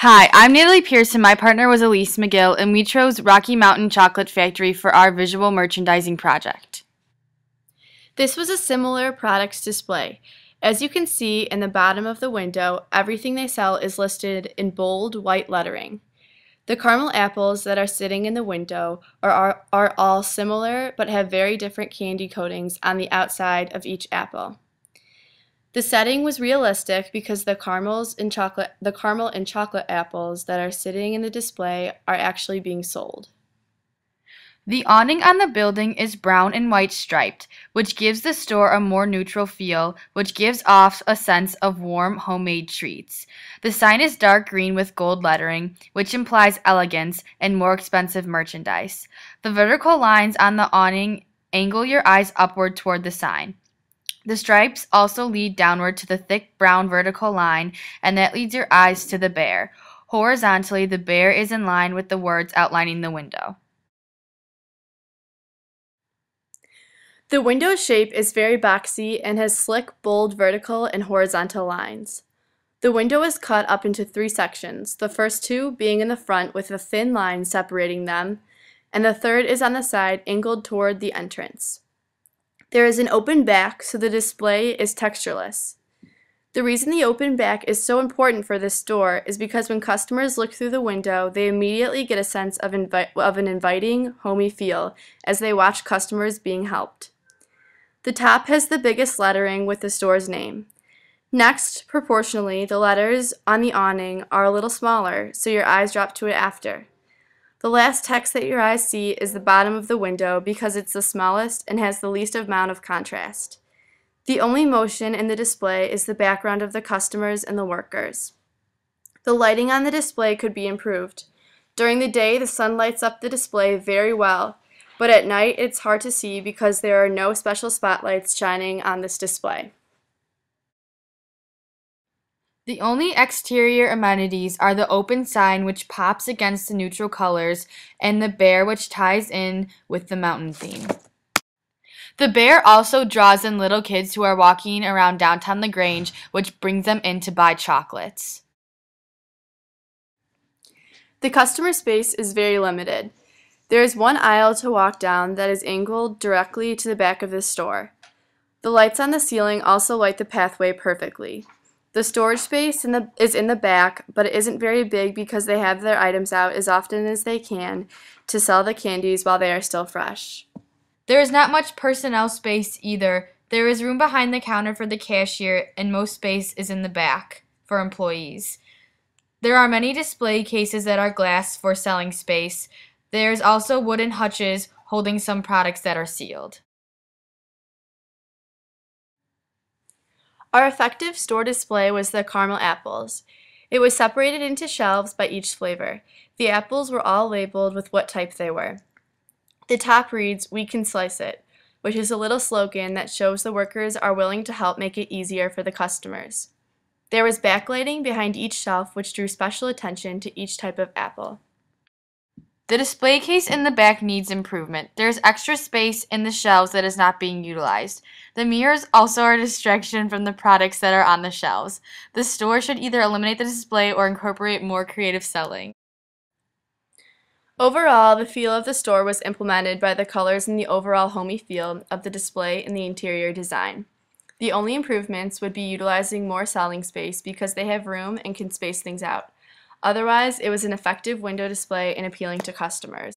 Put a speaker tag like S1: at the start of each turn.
S1: Hi, I'm Natalie Pierce and my partner was Elise McGill, and we chose Rocky Mountain Chocolate Factory for our visual merchandising project.
S2: This was a similar products display. As you can see in the bottom of the window, everything they sell is listed in bold white lettering. The caramel apples that are sitting in the window are all similar but have very different candy coatings on the outside of each apple. The setting was realistic because the caramel and chocolate apples that are sitting in the display are actually being sold.
S1: The awning on the building is brown and white striped, which gives the store a more neutral feel, which gives off a sense of warm homemade treats. The sign is dark green with gold lettering, which implies elegance and more expensive merchandise. The vertical lines on the awning angle your eyes upward toward the sign. The stripes also lead downward to the thick brown vertical line, and that leads your eyes to the bear. Horizontally, the bear is in line with the words outlining the window.
S2: The window shape is very boxy and has slick, bold vertical and horizontal lines. The window is cut up into 3 sections, the first 2 being in the front with a thin line separating them, and the third is on the side angled toward the entrance. There is an open back, so the display is textureless. The reason the open back is so important for this store is because when customers look through the window, they immediately get a sense of an inviting, homey feel as they watch customers being helped. The top has the biggest lettering with the store's name. Next, proportionally, the letters on the awning are a little smaller, so your eyes drop to it after. The last text that your eyes see is the bottom of the window because it's the smallest and has the least amount of contrast. The only motion in the display is the background of the customers and the workers. The lighting on the display could be improved. During the day, the sun lights up the display very well, but at night it's hard to see because there are no special spotlights shining on this display.
S1: The only exterior amenities are the open sign, which pops against the neutral colors, and the bear, which ties in with the mountain theme. The bear also draws in little kids who are walking around downtown LaGrange, which brings them in to buy chocolates.
S2: The customer space is very limited. There is one aisle to walk down that is angled directly to the back of the store. The lights on the ceiling also light the pathway perfectly. The storage space is in the back, but it isn't very big because they have their items out as often as they can to sell the candies while they are still fresh.
S1: There is not much personnel space either. There is room behind the counter for the cashier, and most space is in the back for employees. There are many display cases that are glass for selling space. There is also wooden hutches holding some products that are sealed.
S2: Our effective store display was the caramel apples. It was separated into shelves by each flavor. The apples were all labeled with what type they were. The top reads, "We can slice it," which is a little slogan that shows the workers are willing to help make it easier for the customers. There was backlighting behind each shelf, which drew special attention to each type of apple.
S1: The display case in the back needs improvement. There is extra space in the shelves that is not being utilized. The mirrors also are a distraction from the products that are on the shelves. The store should either eliminate the display or incorporate more creative selling.
S2: Overall, the feel of the store was implemented by the colors and the overall homey feel of the display and the interior design. The only improvements would be utilizing more selling space because they have room and can space things out. Otherwise, it was an effective window display and appealing to customers.